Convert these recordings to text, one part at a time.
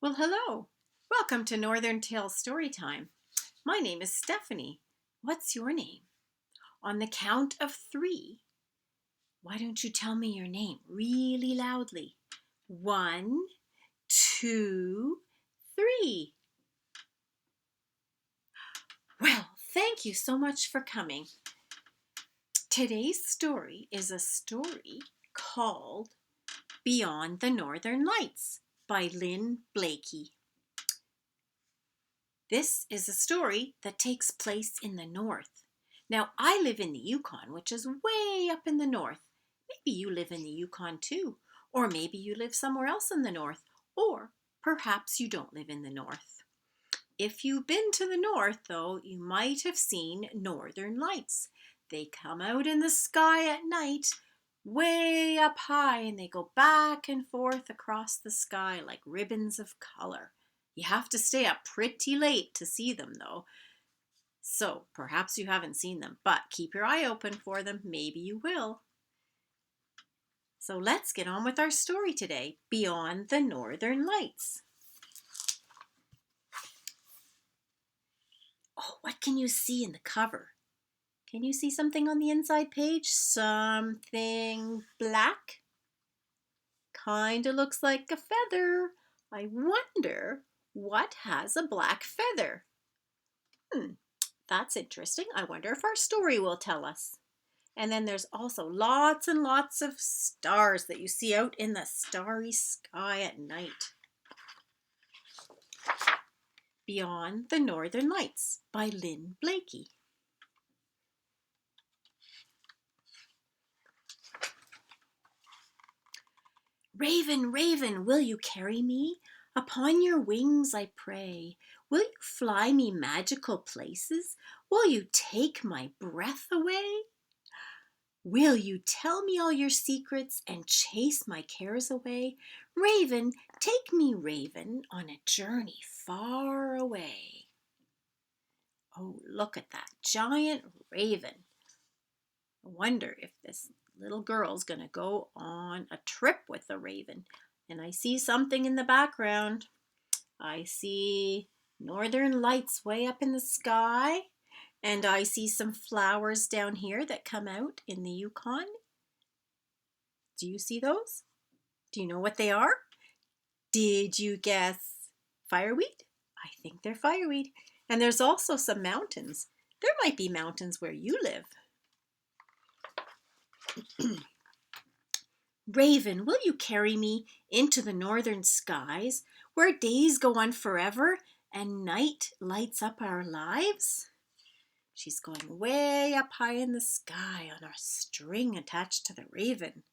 Well, hello. Welcome to Northern Tales Storytime. My name is Stephanie. What's your name? On the count of three, why don't you tell me your name really loudly? One, two, three. Well, thank you so much for coming. Today's story is a story called Beyond the Northern Lights by Lynn Blaikie. This is a story that takes place in the north. Now, I live in the Yukon, which is way up in the north. Maybe you live in the Yukon too, or maybe you live somewhere else in the north, or perhaps you don't live in the north. If you've been to the north, though, you might have seen northern lights. They come out in the sky at night, way up high, and they go back and forth across the sky like ribbons of color. You have to stay up pretty late to see them, though. So perhaps you haven't seen them, but keep your eye open for them. Maybe you will. So let's get on with our story today, Beyond the Northern Lights. Oh, what can you see in the cover? Can you see something on the inside page? Something black? Kinda looks like a feather. I wonder what has a black feather? That's interesting. I wonder if our story will tell us. And then there's also lots and lots of stars that you see out in the starry sky at night. Beyond the Northern Lights by Lynn Blaikie. Raven, raven, will you carry me? Upon your wings I pray. Will you fly me magical places? Will you take my breath away? Will you tell me all your secrets and chase my cares away? Raven, take me, raven, on a journey far away. Oh, look at that giant raven. I wonder if this little girl's going to go on a trip with the raven. And I see something in the background. I see northern lights way up in the sky. And I see some flowers down here that come out in the Yukon. Do you see those? Do you know what they are? Did you guess fireweed? I think they're fireweed. And there's also some mountains. There might be mountains where you live. Raven, will you carry me into the northern skies where days go on forever and night lights up our lives? She's going way up high in the sky on a string attached to the raven.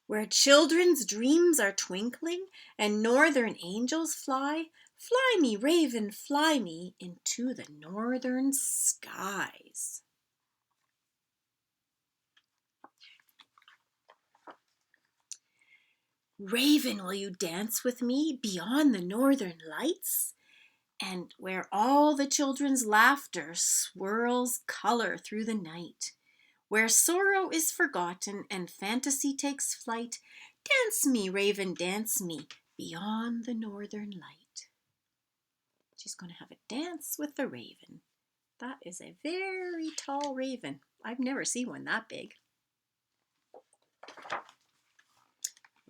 Where children's dreams are twinkling and northern angels fly, fly me, raven, fly me into the northern skies. Raven, will you dance with me beyond the northern lights? And where all the children's laughter swirls color through the night, where sorrow is forgotten and fantasy takes flight, dance me, raven, dance me beyond the northern light. She's going to have a dance with the raven. That is a very tall raven. I've never seen one that big.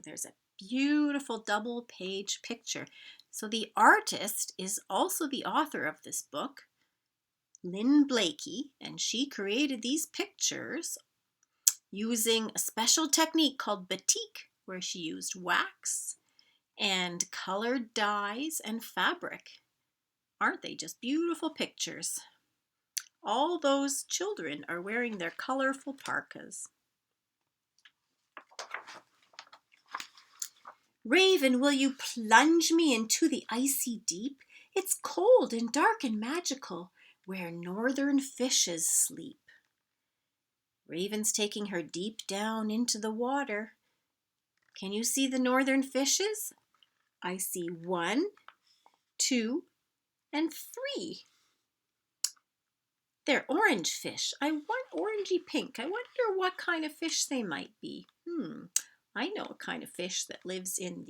There's a beautiful double page picture. So the artist is also the author of this book, Lynn Blaikie, and she created these pictures using a special technique called batik, where she used wax and colored dyes and fabric. Aren't they just beautiful pictures? All those children are wearing their colorful parkas. Raven, will you plunge me into the icy deep? It's cold and dark and magical, where northern fishes sleep. Raven's taking her deep down into the water. Can you see the northern fishes? I see 1, 2, and 3. They're orange fish. I want orangey pink. I wonder what kind of fish they might be. I know a kind of fish that lives in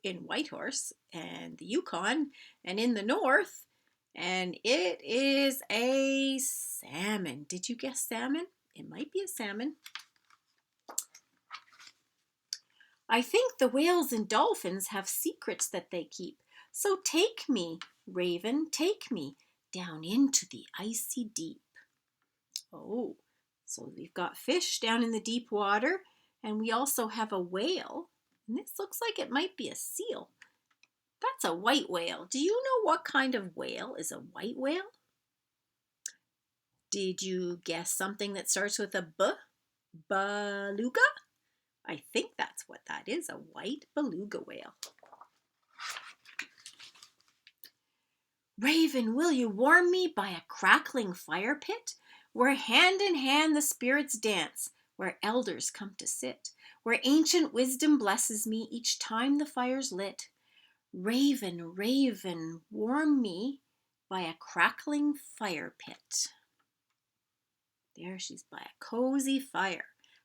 Whitehorse and the Yukon and in the north, and it is a salmon. Did you guess salmon? It might be a salmon. I think the whales and dolphins have secrets that they keep. So take me, Raven, take me down into the icy deep. Oh, so we've got fish down in the deep water, and we also have a whale. And this looks like it might be a seal. That's a white whale. Do you know what kind of whale is a white whale? Did you guess something that starts with a B? Beluga? I think that's what that is, a white beluga whale. Raven, will you warm me by a crackling fire pit, where hand in hand the spirits dance, where elders come to sit, where ancient wisdom blesses me each time the fire's lit? Raven, Raven, warm me by a crackling fire pit. There she's by a cozy fire.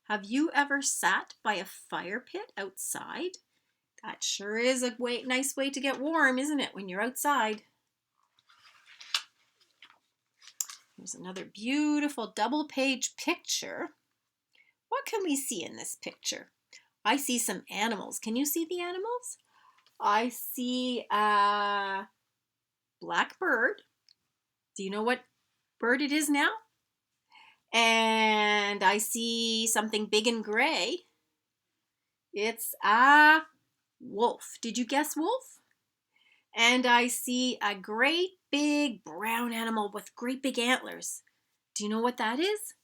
Have you ever sat by a fire pit outside? That sure is a nice way to get warm, isn't it, when you're outside? Here's another beautiful double-page picture. What can we see in this picture? I see some animals. Can you see the animals? I see a black bird. Do you know what bird it is now? And I see something big and gray. It's a wolf. Did you guess wolf? And I see a great big brown animal with great big antlers. Do you know what that is?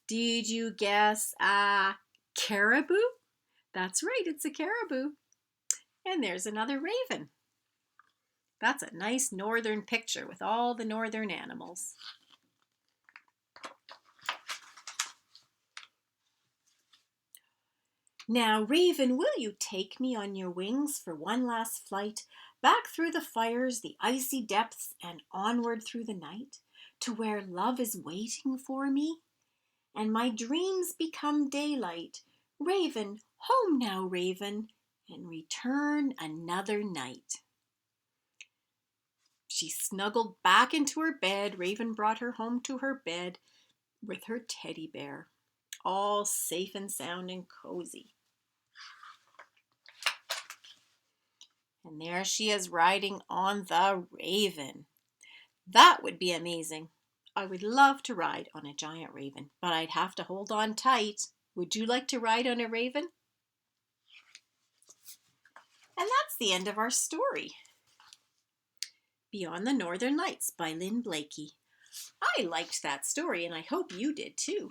Did you guess a caribou? That's right, it's a caribou. And there's another raven. That's a nice northern picture with all the northern animals. Now, Raven, will you take me on your wings for one last flight, back through the fires, the icy depths, and onward through the night, to where love is waiting for me, and my dreams become daylight? Raven, home now, Raven, and return another night. She snuggled back into her bed. Raven brought her home to her bed with her teddy bear, all safe and sound and cozy. And there she is riding on the raven. That would be amazing. I would love to ride on a giant raven, but I'd have to hold on tight. Would you like to ride on a raven? And that's the end of our story. Beyond the Northern Lights by Lynn Blaikie. I liked that story, and I hope you did too.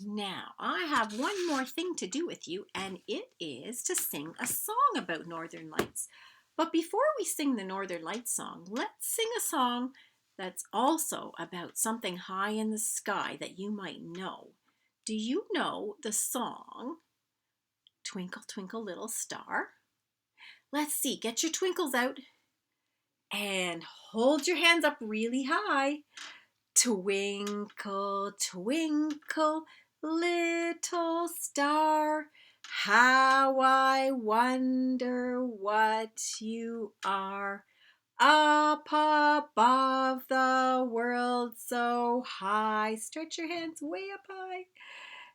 Now, I have one more thing to do with you, and it is to sing a song about Northern Lights. But before we sing the Northern Lights song, let's sing a song that's also about something high in the sky that you might know. Do you know the song, Twinkle, Twinkle, Little Star? Let's see, get your twinkles out and hold your hands up really high. Twinkle, twinkle, little star, how I wonder what you are. Up above the world so high. Stretch your hands way up high.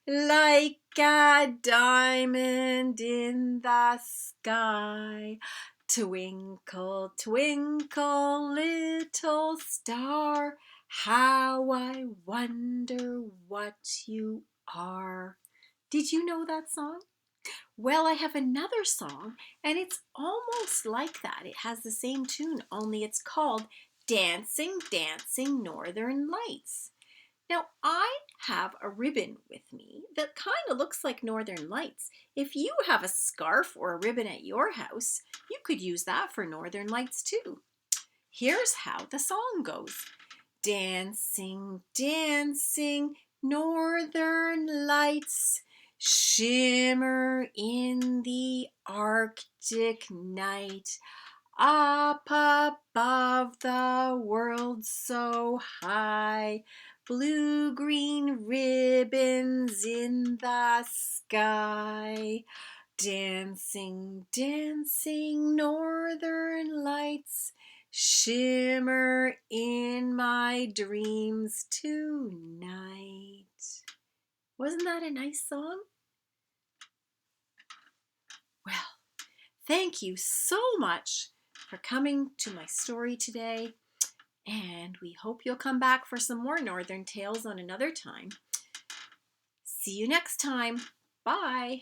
Like a diamond in the sky. Twinkle, twinkle, little star, how I wonder what you are. Did you know that song? Well, I have another song, and it's almost like that. It has the same tune, only it's called Dancing, Dancing Northern Lights. Now, I have a ribbon with me that kind of looks like Northern Lights. If you have a scarf or a ribbon at your house, you could use that for Northern Lights too. Here's how the song goes. Dancing, dancing, Northern Lights shimmer in the Arctic night. Up above the world so high, blue-green ribbons in the sky. Dancing, dancing northern lights shimmer in my dreams tonight. Wasn't that a nice song? Well, thank you so much for coming to my story today, and we hope you'll come back for some more Northern Tales on another time. See you next time. Bye.